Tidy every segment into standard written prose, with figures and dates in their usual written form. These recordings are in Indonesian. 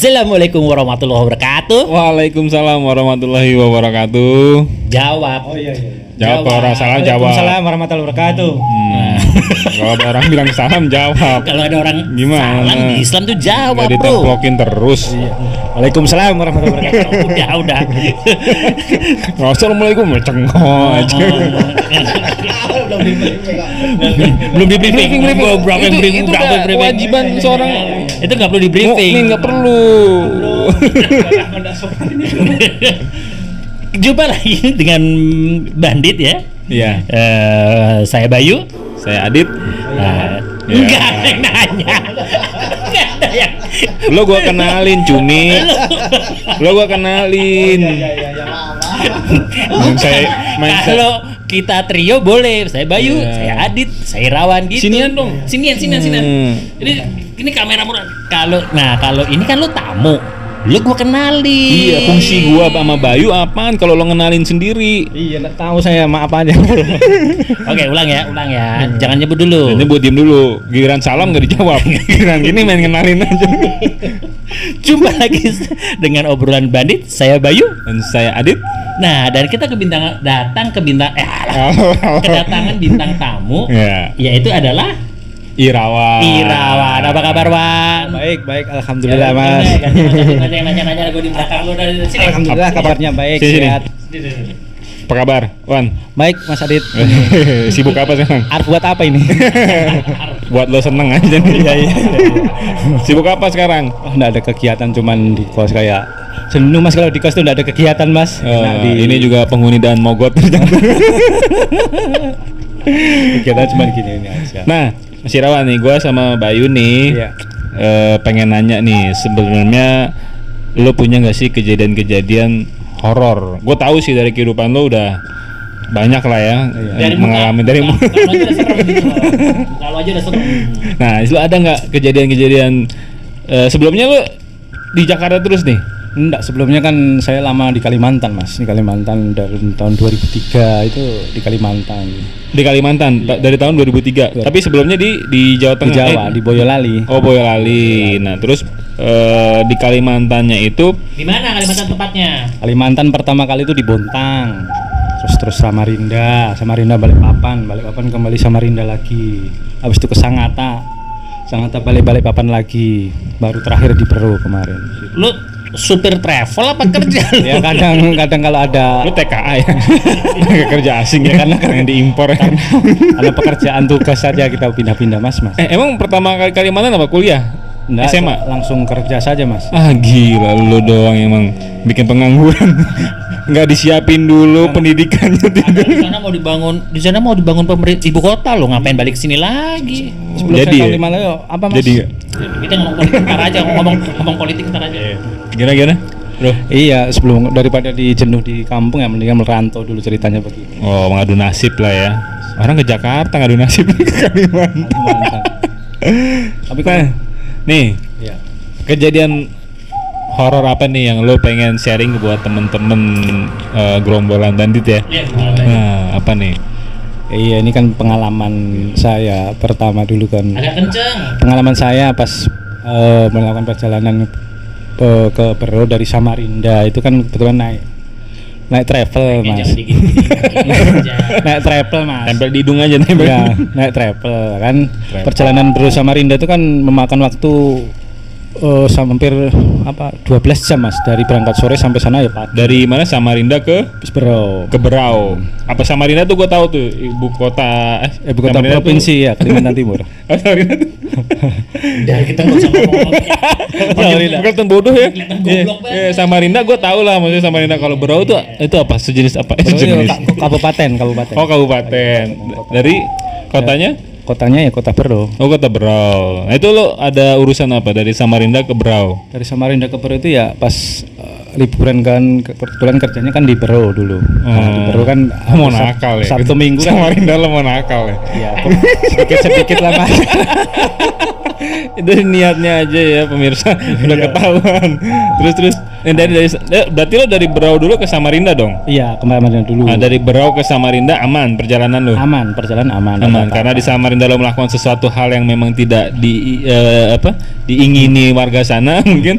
Assalamualaikum warahmatullahi wabarakatuh. Waalaikumsalam warahmatullahi wabarakatuh. Jawab. Oh iya. Jawab orang salah jawab. Waalaikumsalam warahmatullahi wabarakatuh. Kalau ada orang bilang salam jawab. Kalau ada orang Gimana? salam di Islam tuh jawab, Gak bro. ditemplokin terus. Waalaikumsalam warahmatullahi wabarakatuh. Udah. Assalamualaikum cengok aja. Belum di briefing. Berapa briefing? Itu udah kewajiban seorang Itu nggak perlu di briefing. mukmin, nggak perlu. Jumpa lagi dengan Bandit ya. Iya. Saya Bayu. Saya Adit. Enggak ada yang nanya. Enggak ada yang. Lo gua kenalin Cumi. Lo gua kenalin. Kalau kita trio boleh. Saya Bayu, Iya. saya Adit, saya Irawan gitu. Sinian dong. Sinian. Ini kamera murah. Kalau ini kan lo tamu. Lo gua kenalin. Iya, fungsi gua sama Bayu apaan kalau lo ngenalin sendiri? Iya, enggak tahu saya maaf aja. Oke, ulang ya. Jangan nyebut dulu. Ini buat diem dulu. Giliran salam gak dijawab. Giliran gini main kenalin aja. Jumpa lagi dengan obrolan Bandit. Saya Bayu Dan saya Adit. Nah, dan kita kedatangan bintang tamu, Ya. yaitu adalah Irawan. Apa kabar, Wan? Baik, alhamdulillah Mas. Nanya gue di belakang lu dari sini. Alhamdulillah kabarnya baik, Sini. sehat. Apa kabar, Wan? Baik, Mas Adit. Sibuk apa sekarang? Art buat apa ini? Buat lo seneng aja nih. Iya. Sibuk apa sekarang? Oh, enggak ada kegiatan, cuman di kos kayak jenuh Mas, kalau di kos tuh enggak ada kegiatan Mas. Ini juga penghuni dan mogot. kegiatan cuman gini aja. Nah, Mas Irawan nih, gue sama Bayu nih Iya. pengen nanya nih, sebenarnya lo punya nggak sih kejadian-kejadian horor? Gue tahu sih dari kehidupan lo udah banyak lah ya, mengalami dari Kalau aja udah serem. Nah, lo ada nggak kejadian-kejadian sebelumnya lo di Jakarta terus nih? Enggak, sebelumnya kan saya lama di Kalimantan Mas. Di Kalimantan dari tahun 2003 itu di Kalimantan. Di Kalimantan dari tahun 2003. Tapi sebelumnya di Jawa Di Tengah. Jawa, di Boyolali. Oh, Boyolali. Nah, terus di Kalimantannya itu Di mana Kalimantan tempatnya? Kalimantan pertama kali itu di Bontang. Terus Samarinda Balikpapan kembali Samarinda lagi. Habis itu ke Sangatta balik Balikpapan lagi. Baru terakhir di Peru kemarin. Lu supir travel apa kerja? Ya kadang kalau ada lo TKA ya. Kerja asing ya, karena yang diimpor ya. ada pekerjaan tugas saja kita pindah-pindah Mas. Emang pertama kali Kalimantan apa kuliah? Enggak, SMA? langsung kerja saja Mas. Ah gila, lo doang emang bikin pengangguran. Nggak disiapin dulu pendidikannya. Di sana mau dibangun pemerintah ibu kota lo, ngapain balik sini lagi? Sebelum Jadi saya ya? Kalimantan apa Mas? Jadi Kita ngomong politik ntar aja, ngomong politik ntar aja. gimana? Bro. Iya, sebelum daripada jenuh di kampung ya mendingan merantau dulu, ceritanya begini. Oh, mengadu nasib lah ya. Orang ke Jakarta ngadu nasib ke Kalimantan. Tapi Nah, nih ya. kejadian horor apa nih yang lo pengen sharing buat temen-temen gerombolan Bandit ya? Nah, apa nih? Iya, ini kan pengalaman saya pertama dulu kan. Agak kenceng. Pengalaman saya pas melakukan perjalanan ke Peru dari Samarinda itu kan kebetulan naik travel Mas. Jangan digini. Naik travel Mas. Tempel di hidung aja nih. Ya, naik travel kan. Perjalanan Peru Samarinda itu kan memakan waktu hampir 12 jam Mas, dari berangkat sore sampai sana ya pagi. Dari mana? Samarinda ke Berau. Berau. Apa Samarinda tuh gue tahu tuh ibu kota Samarinda provinsi ya, Kalimantan Timur. Oh, Samarinda tuh. Dari kita nggak usah ngomong. Kelihatan bodoh ya. Kelihatan goblok banget. Samarinda gue tahu lah, maksudnya Samarinda. Kalau Berau tuh itu apa? Sejenis apa? Sejenis. Kabupaten. Oh, kabupaten. Dari kotanya? Kotanya ya Kota Berau. Oh, Kota Berau. Nah, itu lo ada urusan apa dari Samarinda ke Berau? Dari Samarinda ke Berau itu ya pas liburan kan, kebetulan kerjanya kan di Berau dulu. Nah, di Berau kan mau nakal ya. Sabtu Minggu kan. Samarinda lo mau nakal ya. Ya, sedikit lah Mas. Itu niatnya aja ya pemirsa, udah ketahuan. Terus Berarti lo dari Berau dulu ke Samarinda dong? Iya, ke Samarinda dulu. Nah, dari Berau ke Samarinda aman perjalanan lo? Aman, perjalanan aman. Karena di Samarinda lo melakukan sesuatu hal yang memang tidak diingini warga sana mungkin.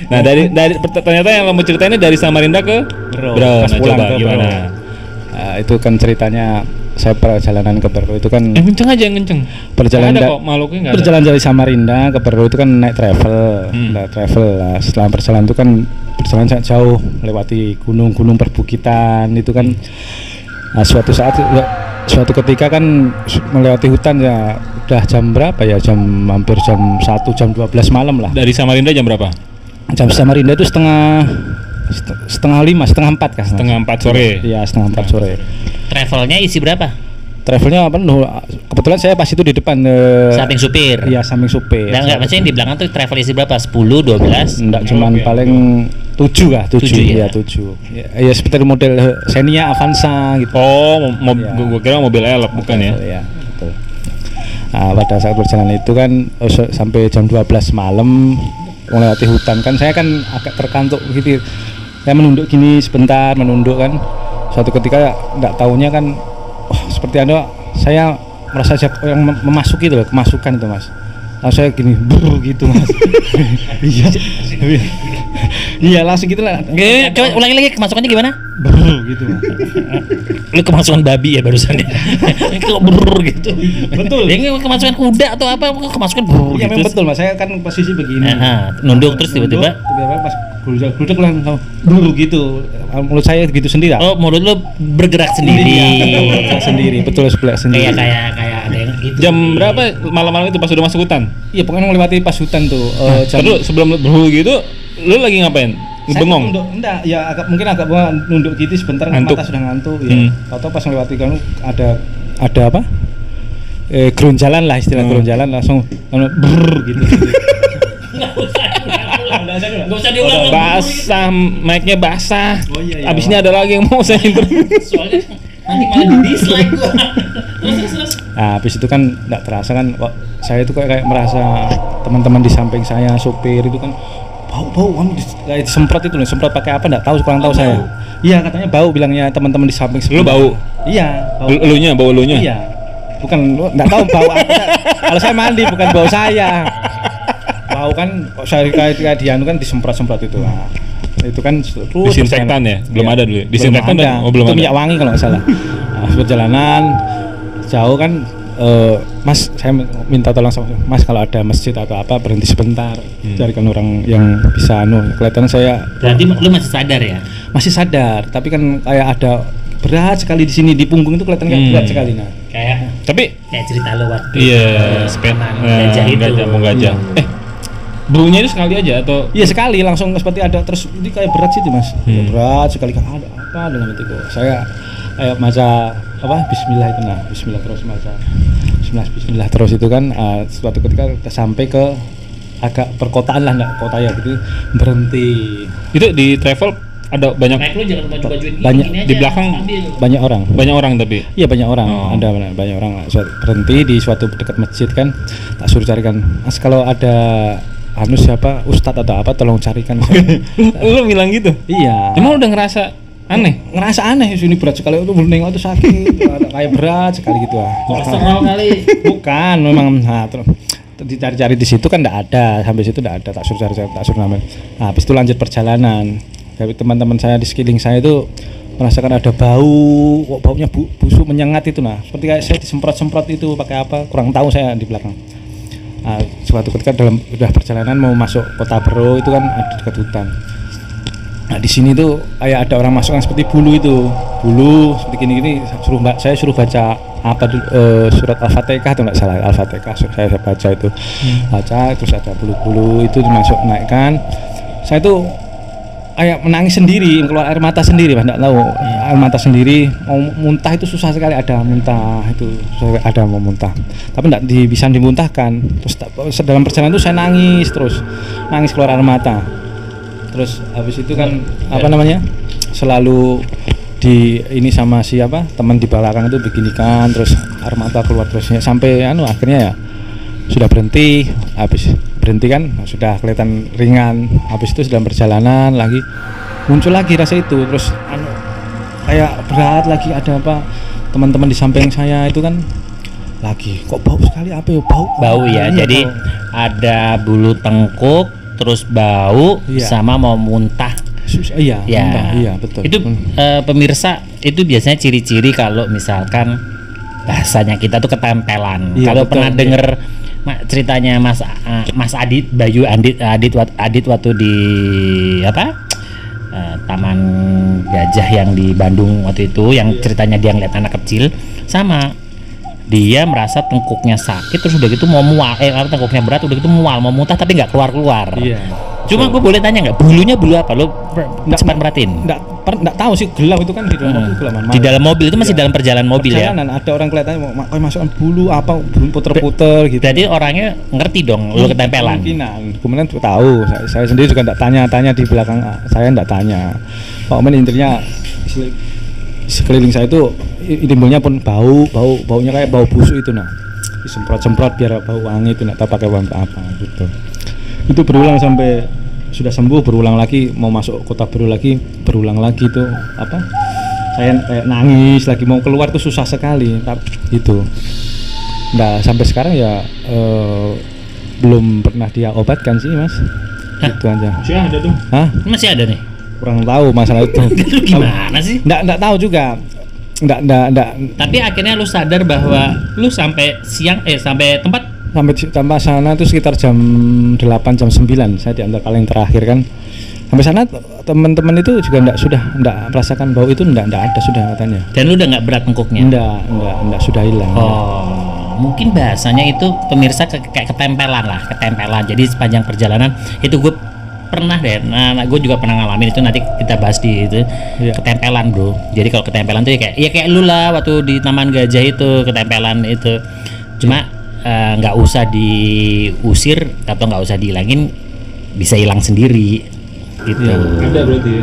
Nah dari ternyata yang lo mau ceritain ini dari Samarinda ke Berau. Pas Nah, pulang coba ke gimana? Itu kan ceritanya saya perjalanan ke Berau itu kan Kenceng aja yang kenceng. perjalanan Nggak ada kok Maluku nggak ada. perjalanan dari Samarinda ke Berau itu kan naik travel. Naik travel lah. Setelah perjalanan itu kan perjalanan sangat jauh, melewati gunung-gunung perbukitan itu kan. Suatu ketika kan melewati hutan ya udah jam berapa ya, hampir jam 1, jam 12 malam lah. Dari Samarinda jam berapa? Jam Samarinda itu setengah 5, setengah 4 kan? Setengah 4 sore. Iya, setengah 4 sore. Travelnya isi berapa? Travelnya penuh. Kebetulan saya pas itu di depan Samping supir. Iya, samping supir. Dan enggak maksudnya di belakang tuh travel isi berapa? 10, 12? Enggak, cuman paling 7 lah, 7 ya? ya, 7. Ya seperti model Xenia Avanza gitu. Oh, Ya. gua kira mobil elf bukan ya? Iya, betul. Nah, pada saat perjalanan itu kan sampai jam 12 malam melewati hutan kan, saya kan agak terkantuk gitu. Saya menunduk gini sebentar, menunduk kan. Suatu ketika enggak taunya kan seperti saya merasa yang memasuki itu loh, kemasukan itu Mas. Langsung saya gini, gitu Mas. Iya. Iya langsung gitu lah. Coba ulangi lagi kemasukannya gimana? Gitu Mas. Lu kemasukan babi ya barusan ya? Kok gitu. Betul. Ini kemasukan kuda atau apa? Kemasukan Iya gitu. memang betul Mas. Saya kan posisi begini. Nunduk terus tiba-tiba. Tiba-tiba pas gudeg langsung gitu. Mulut saya gitu sendiri. Oh, mulut lu bergerak sendiri. Bergerak sendiri, betul sebelah sendiri. Kayak ada yang gitu. Jam berapa malam-malam itu pas udah masuk hutan? Iya, pokoknya melewati pas hutan tuh. Terus sebelum berhulu gitu, lu lagi ngapain? Bengong? Enggak, ya mungkin agak nunduk gitu sebentar, Ngantuk. mata sudah ngantuk ya. Tahu pas melewati kan ada apa? Gerunjalan lah istilah gerunjalan langsung gitu. Enggak usah diulang. Basah, mic-nya basah. Oh, iya, Abis ini ada lagi yang mau saya Soalnya nanti malah di dislike gua. Terus. Nah, habis itu kan enggak terasa kan kok saya itu kayak merasa teman-teman di samping saya sopir itu kan bau kamu kayak disemprot itu loh, semprot pakai apa enggak tahu, kurang tahu saya. Iya, katanya bau bilangnya teman-teman di samping. Lu bau? Iya, bau. Bau elunya? Iya. Bukan enggak tahu bau apa. Kalau saya mandi bukan bau saya. Bau kan saya kayak dia kan disemprot-semprot itu. Nah, itu kan disinfektan ya? Belum ada dulu. Disinfektan dan belum itu ada. minyak wangi kalau nggak salah. Nah, perjalanan jauh kan Mas, saya minta tolong sama Mas kalau ada masjid atau apa berhenti sebentar, carikan orang yang bisa kelihatan saya. Berarti lu masih sadar ya? Masih sadar, tapi kan kayak ada berat sekali di sini di punggung itu kelihatan kayak berat sekali nah. Tapi Kayak cerita lu waktu gajah itu. Gajah. Baunya itu sekali aja atau? Iya sekali langsung seperti ada terus ini kayak berat sih itu Mas. Berat sekali kan ada apa dalam itu kok. Saya kayak maca apa bismillah itu nah, bismillah terus maca. Bismillah terus itu kan suatu ketika kita sampai ke agak perkotaan lah enggak kota ya gitu berhenti. Itu di travel ada banyak Naik lu jangan baju-bajuin banyak gini aja, di belakang ambil. banyak orang tapi Iya banyak orang, ada banyak orang lah. Berhenti di suatu dekat masjid kan, tak suruh carikan. Mas kalau ada siapa ustadz atau apa tolong carikan. lu bilang gitu? Iya. Emang udah ngerasa aneh? Ngerasa aneh ini berat sekali itu nengok itu sakit, ada kayak berat sekali gitu Kolesterol kali. Bukan, memang terus dicari-cari di situ kan enggak ada, sampai situ enggak ada, tak suruh namanya. Nah, habis itu lanjut perjalanan. Tapi teman-teman saya di sekeliling saya itu merasakan ada bau, kok baunya busuk menyengat itu nah. Seperti kayak saya disemprot-semprot itu pakai apa? Kurang tahu saya di belakang. Nah, suatu ketika udah perjalanan mau masuk kota Berau itu kan ada dekat hutan. Nah, di sini tuh kayak ada orang masuk yang seperti bulu seperti gini saya suruh baca apa surat Al-Fatihah atau enggak salah Al-Fatihah saya baca itu. Baca terus ada bulu-bulu itu dimasuk naikkan. Saya tuh kayak menangis sendiri, keluar air mata sendiri, enggak tahu. Air mata sendiri, mau muntah itu susah sekali, ada muntah itu, ada mau muntah. Tapi enggak bisa dimuntahkan. Terus dalam perjalanan itu saya nangis keluar air mata. Terus habis itu kan selalu di ini sama siapa teman di belakang itu beginikan terus air mata keluar terusnya sampai akhirnya ya sudah berhenti habis berhenti kan, sudah kelihatan ringan. Habis itu sedang perjalanan lagi muncul lagi rasa itu, terus kayak berat lagi, ada apa, teman-teman di samping saya itu kan lagi kok bau sekali, apa ya, bau ya, jadi ada bulu tengkuk, terus bau, sama mau muntah. Iya, iya betul. Itu pemirsa, itu biasanya ciri-ciri kalau misalkan bahasanya kita tuh ketempelan. Kalau pernah denger ceritanya Mas Adit, Bayu Adit waktu di Taman Gajah yang di Bandung waktu itu, yang ceritanya dia ngeliat anak kecil, sama dia merasa tengkuknya sakit, terus udah gitu mau mual, tengkuknya berat, udah gitu mual, mau muntah tapi nggak keluar. Cuma gue boleh tanya nggak, bulunya bulu apa? Lo sempat merhatiin? Nggak tahu sih, gelap itu kan di dalam mobil, gelaman. Di dalam mobil itu masih dalam perjalanan mobil perjalanan, ya? Ada orang kelihatannya mau masukkan bulu apa, bulu puter-puter gitu. Berarti orangnya ngerti dong lo ketempelan? Kemudian tahu, saya sendiri juga nggak tanya di belakang, saya nggak tanya. Pokoknya intinya sekeliling saya itu timbulnya pun baunya kayak bau busuk itu, disemprot-semprot biar bau wangi itu, nggak tahu pakai wangi apa gitu. Itu berulang sampai sudah sembuh, berulang lagi, mau masuk kota baru lagi, berulang lagi tuh saya kayak nangis lagi, mau keluar tuh susah sekali gitu. Nah sampai sekarang ya belum pernah dia obatkan sih Mas. Itu aja. Masih ada tuh? Hah? Masih ada nih? Kurang tahu masalah itu. Lu gimana sih? Nggak tahu juga. Nggak. Tapi akhirnya lu sadar bahwa lu sampai siang sampai tempat sana itu sekitar jam 8 jam 9 saya diantar paling terakhir kan. Sampai sana teman-teman itu juga sudah merasakan bau itu, enggak ada sudah katanya. Dan lu udah nggak berat tengkuknya? Enggak sudah hilang. Oh, mungkin bahasanya itu pemirsa kayak ketempelan. Jadi sepanjang perjalanan itu gue pernah deh. Nah, gue juga pernah ngalamin itu, nanti kita bahas di itu. Ketempelan, bro. Jadi kalau ketempelan tuh kayak lu lah waktu di Taman Gajah itu, ketempelan itu. Cuma nggak usah diusir atau nggak usah dihilangin, bisa hilang sendiri gitu. Ada berarti ya?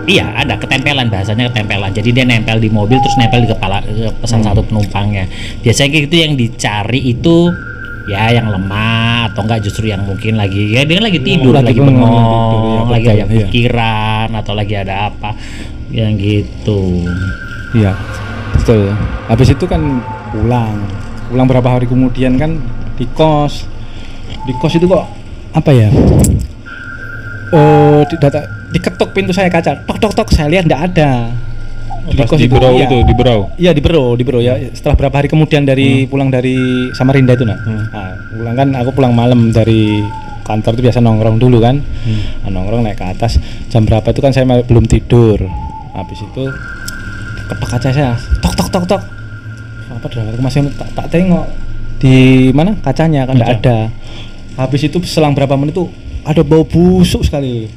Iya, ada ketempelan, bahasanya ketempelan. Jadi dia nempel di mobil, terus nempel di kepala salah satu penumpangnya. Biasanya gitu yang dicari itu ya yang lemah, atau enggak justru yang mungkin lagi dia lagi tidur, lagi bengong, lagi ada pikiran, atau lagi ada apa yang gitu. Iya, betul. Habis itu kan pulang berapa hari kemudian kan di kos itu kok apa ya, diketuk pintu saya, kaca tok saya lihat nggak ada. Di Berau itu, di Berau. Iya, di Berau ya. Setelah berapa hari kemudian dari pulang dari Samarinda itu pulang kan, aku pulang malam dari kantor itu biasa nongkrong dulu kan. Nongkrong naik ke atas, jam berapa itu kan saya belum tidur. Habis itu ketok kaca saya, tok. Apa aku masih tak tengok di mana kacanya kan nggak ada. Habis itu selang berapa menit tuh ada bau busuk sekali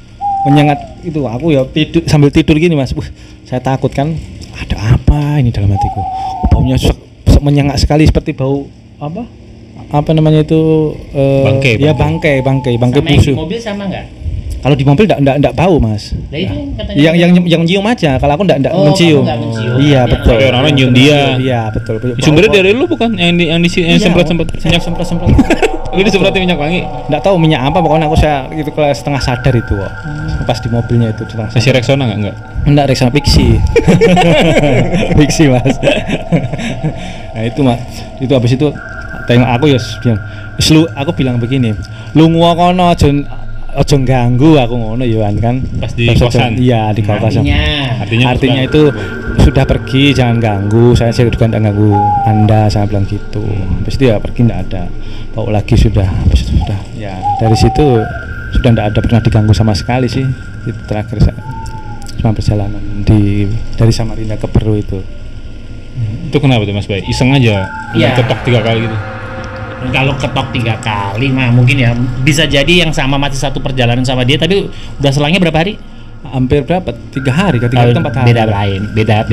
menyengat itu. Aku ya sambil tidur gini Mas, saya takut kan, ada apa ini dalam hatiku. Baunya menyengat sekali, seperti bau apa namanya itu, bangkai busuk. Di mobil sama nggak? Kalau di mobil enggak bau Mas. Nah, itu katanya yang nyium aja. Kalau aku enggak mencium. Iya betul. Tapi orang nyium dia. Iya betul. Sumbernya dari lu bukan? Yang semprot minyak semprot. Lu disemprotin minyak wangi? Enggak tahu minyak apa, pokoknya saya itu setengah sadar itu kok. Pas di mobilnya itu setengah sadar. Masih Rexona enggak? Enggak, Rexona Pixi. Pixi Mas. Nah itu Mas. Itu habis itu tengok aku ya bilang. Aku bilang begini. Lu ngono ojo ganggu aku ngono ya kan. Pas di kosan. Iya, di kosan. Artinya itu sudah pergi, jangan ganggu. Saya juga tidak ganggu Anda, saya bilang gitu. Habis itu ya pergi, tidak ada. Bau lagi sudah. Habis itu sudah. Ya, dari situ sudah tidak ada pernah diganggu sama sekali sih. Itu terakhir saya selama perjalanan dari Samarinda ke Peru itu. Itu kenapa tuh Mas Bay? Iseng aja. Ketok 3 kali gitu. Kalau ketok 3 kali mah mungkin ya bisa jadi yang sama masih satu perjalanan sama dia, tapi udah selangnya berapa hari? Hampir berapa? 3 hari, 3 hari 4 hari. Beda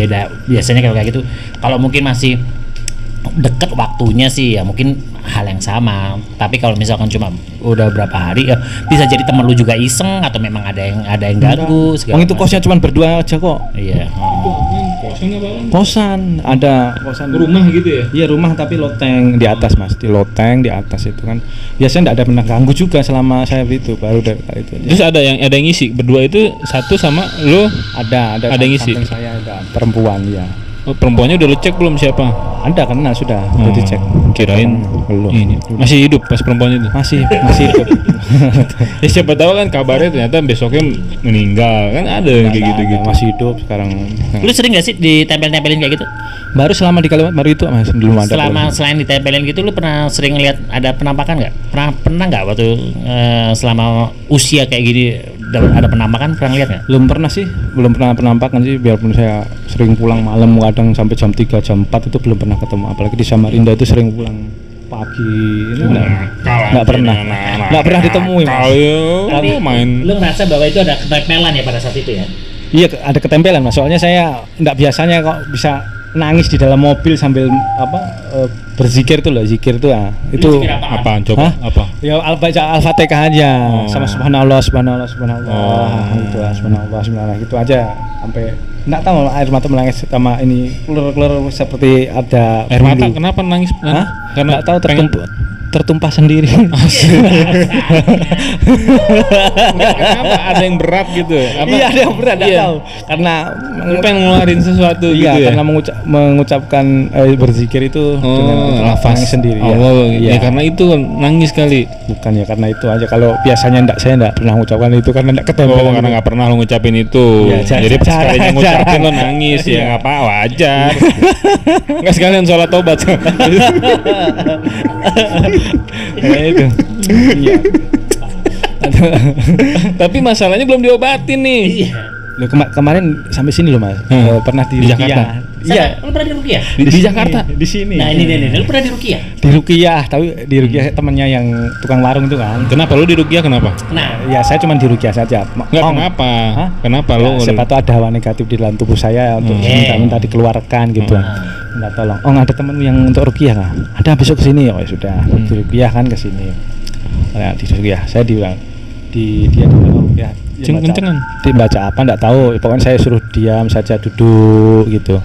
biasanya kalau kayak gitu. Kalau mungkin masih deket waktunya sih ya mungkin hal yang sama. Tapi kalau misalkan cuma udah berapa hari ya bisa jadi temen lu juga iseng, atau memang ada yang ganggu segala itu kosnya cuma berdua aja kok. Iya. Kosan apa? Kosan, ada kosan Rumah gitu ya? Iya rumah tapi loteng di atas mas, di loteng di atas itu kan biasanya nggak ada pernah ganggu juga selama saya itu baru dari kali itu aja. Terus ada yang ngisi berdua itu satu sama lo? Ada yang ngisi? samping saya ada perempuan ya. Oh, perempuannya udah lo cek belum siapa? Ada kenal sudah dicek. Kirain Belum. ini masih hidup pas perempuan itu. Masih hidup. Ya siapa tahu kan kabarnya ternyata besoknya meninggal kan ada yang kayak gitu-gitu. Masih hidup sekarang. Lu sering gak sih ditempel-tempelin kayak gitu? Baru selama di Kalimantan baru itu mas belum ada. Selain ditempelin gitu, lu pernah sering lihat ada penampakan nggak? Pernah nggak waktu selama usia kayak gini ada penampakan? Pernah lihat nggak? Belum pernah penampakan sih, biarpun saya sering pulang malam kadang sampai jam 3 jam 4 itu belum pernah ketemu, apalagi di Samarinda itu sering pulang pagi itu nggak pernah ditemui mas. Kalau main Lu ngerasa bahwa itu ada ketempelan ya pada saat itu ya? Iya ada ketempelan mas, soalnya saya nggak biasanya kok bisa nangis di dalam mobil sambil berzikir tuh loh, zikir tuh itu apa coba? Apa? Ya baca Al-Fatihah aja sama subhanallah subhanallah gitu aja sampai nggak tahu air mata menangis sama ini keluar seperti ada Air mata bulu. kenapa nangis? Karena nggak tahu tertumpah sendiri. Kenapa ada yang berat gitu? Iya ada yang berat, nggak tahu. Karena pengen ngeluarin sesuatu iya, gitu ya. karena mengucapkan berzikir itu dengan nafas sendiri. Allah, ya. ya karena itu nangis kali. Bukan ya karena itu aja. Kalau biasanya saya enggak pernah mengucapkan itu karena enggak ketempelan. Karena nggak pernah lo ngucapin itu. Ya, jadi pas sekalinya ngucapin lo nangis ya nggak apa wajar. Nggak sekalian sholat tobat. Itu. Iya. Tapi masalahnya belum diobatin nih. Loh, kemarin sampai sini loh mas. Pernah di Jakarta. Iya. Lu pernah di Rukiah? Di Jakarta. Di sini. Nah ini lu pernah di Rukiah? Di Rukiah, tapi di Rukiah temannya yang tukang warung itu kan. Kenapa lu di Rukiah kenapa? Nah, Ya saya cuma di Rukiah saja. Nggak kenapa? Hah? Kenapa Ya, lu? siapa tahu ada hawa negatif di dalam tubuh saya untuk minta dikeluarkan gitu. Minta tolong. Oh ada temanmu yang untuk Rukiah kah? Ada besok kesini. Oh ya sudah. Di Rukiah kan kesini. Nah, di Rukiah saya dibilang dia di Rukiah. Kencengan. Dibaca apa enggak tahu. Pokoknya saya suruh diam saja, duduk gitu.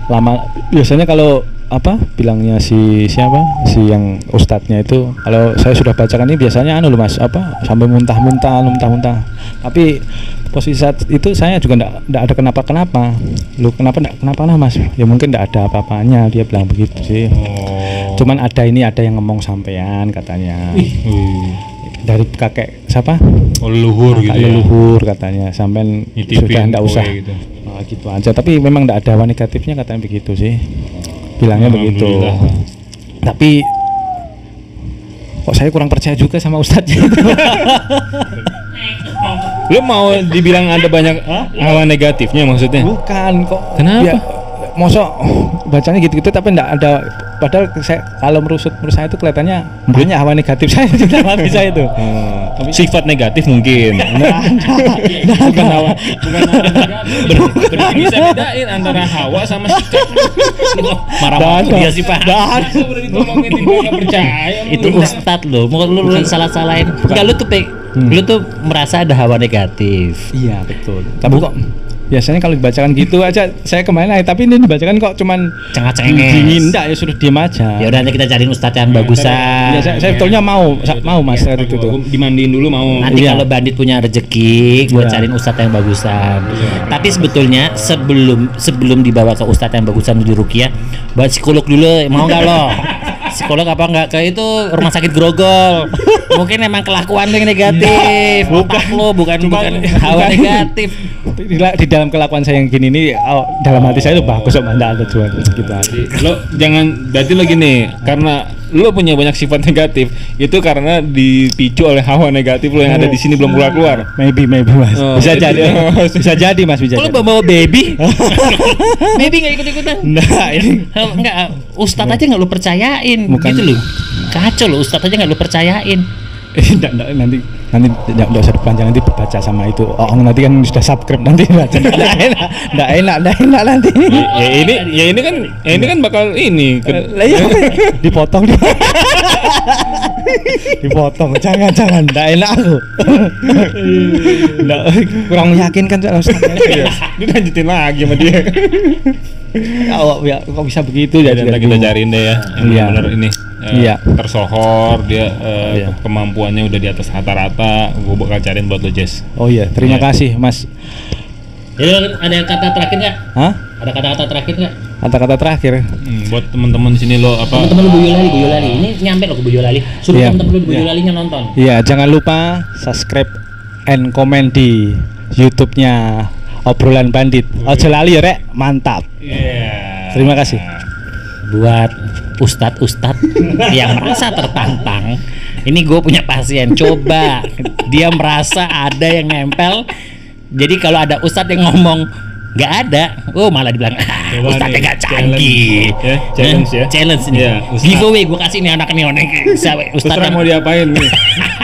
Lama biasanya kalau bilangnya si yang ustadznya itu kalau saya sudah bacakan ini biasanya loh mas sampai muntah-muntah. Tapi posisi saat itu saya juga enggak ada kenapa lu kenapa mas ya mungkin enggak ada apa-apanya dia bilang begitu sih. Cuman ada yang ngomong sampean katanya dari kakek siapa Leluhur gitu ya. Leluhur katanya sampean sudah enggak usah gitu. Gitu aja, tapi memang enggak ada hawa negatifnya katanya begitu sih, bilangnya begitu. Tapi kok saya kurang percaya juga sama ustadznya itu. Lu mau dibilang ada banyak hawa negatifnya maksudnya? Bukan kok. Kenapa? Ya, mosok bacanya gitu-gitu tapi enggak ada, padahal saya kalau menurut saya itu kelihatannya banyak hawa negatif saya di dalam hati saya itu. Sifat negatif mungkin. Bukan hawa negatif. Bisa bedain antara hawa sama sikap. marah banget dia sih Pak. Udah ditolongin tidak percaya. Itu ustad lo, mau lu salah-salahin. Enggak, lu tuh merasa ada hawa negatif. Iya betul. Tapi kok biasanya kalau dibacakan gitu aja saya kemana tapi ini dibacakan kok cuman Cengas-cenges. dingin enggak ya sudah diam aja. Ya udah nanti kita cariin ustadz yang bagusan. Ya, saya sebetulnya mau mas saat itu tuh. Dimandiin dulu mau. Nanti Iya. kalau bandit punya rezeki, gue Iya. cariin ustadz yang bagusan. Tapi sebetulnya sebelum dibawa ke ustadz yang bagusan di Rukiah, buat psikolog dulu, mau nggak lo? Psikolog apa nggak ke itu rumah sakit Grogol? Mungkin emang kelakuan yang negatif. Otak lo bukan hawa negatif. Di dalam kelakuan saya yang gini ini dalam hati saya itu bagus kok enggak ada cuman gitu aja. Lo jangan berarti lo gini, karena lo punya banyak sifat negatif itu karena dipicu oleh hawa negatif lo yang ada di sini belum keluar. Maybe mas. Bisa jadi. Bisa jadi mas. Lo bawa baby? Baby nggak ikut-ikutan? Nah ini Enggak, ustadz aja nggak lu percayain. Bukan. Gitu loh. Kacau lo, ustadz aja nggak lu percayain. nanti enggak usah dipanjang, nanti baca sama itu. Nanti kan sudah subscribe nanti baca. Enggak enak nanti. Ini kan bakal ini Lah iya dipotong. Dipotong, jangan, ndak enak aku. Ndak, kurang meyakinkan Ustaz. Dia lanjutin lagi sama dia. Ya, kok bisa begitu ya? Nanti kita cariin deh ya, yang Iya. benar ini. Iya. Tersohor dia, Iya. kemampuannya udah di atas rata-rata. Gue bakal cariin buat lo, Jess. Oh iya, terima Iya. kasih Mas. Jadi ada kata terakhir nggak? Hah? Ada kata-kata terakhir nggak? Kata-kata terakhir. Buat teman-teman di sini lo apa? Teman-teman lu Boyolali, ini nyampe lo ke Boyolali. Suruh Iya. teman-teman lu Boyolalinya nonton. Iya, jangan lupa subscribe and comment di YouTube-nya Obrolan Bandit. Ojo lali ya, Rek. Mantap. Iya. Terima kasih. Buat ustadz yang merasa tertantang, ini gue punya pasien, coba dia merasa ada yang nempel. Jadi kalau ada ustadz yang ngomong nggak ada, oh malah dibilang Coba ustadznya nih, nggak canggih. challenge, ya, challenge ya. Challenge nih. Iya, ustadz. Giveaway gue kasih nih anak nih ustadz Terserah mau diapain nih?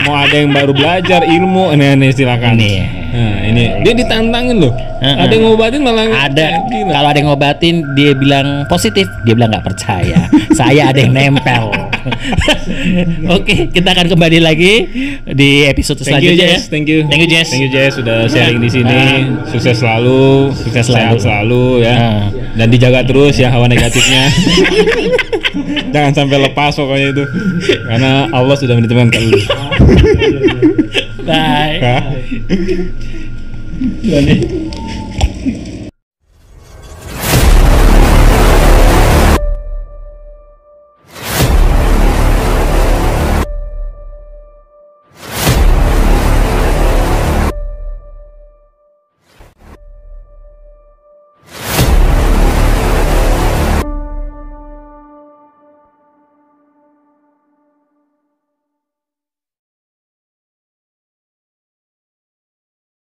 Mau ada yang baru belajar ilmu, ini silakan. Nih. Nah, ini dia ditantangin loh. Ada yang ngobatin malah ada. gila. Kalau ada yang ngobatin dia bilang positif, dia bilang nggak percaya. Saya ada yang nempel. Oke, kita akan kembali lagi di episode Thank you, selanjutnya Jess. ya. Thank you. Thank you, Jess. Thank you, Jess, sudah sharing di sini. Sukses selalu, Sukses sehat selalu. selalu ya. Ah. Dan dijaga terus ya hawa negatifnya. Jangan sampai lepas pokoknya itu. Karena Allah sudah menitipkan ke lu. Bye. Hah? Gimana?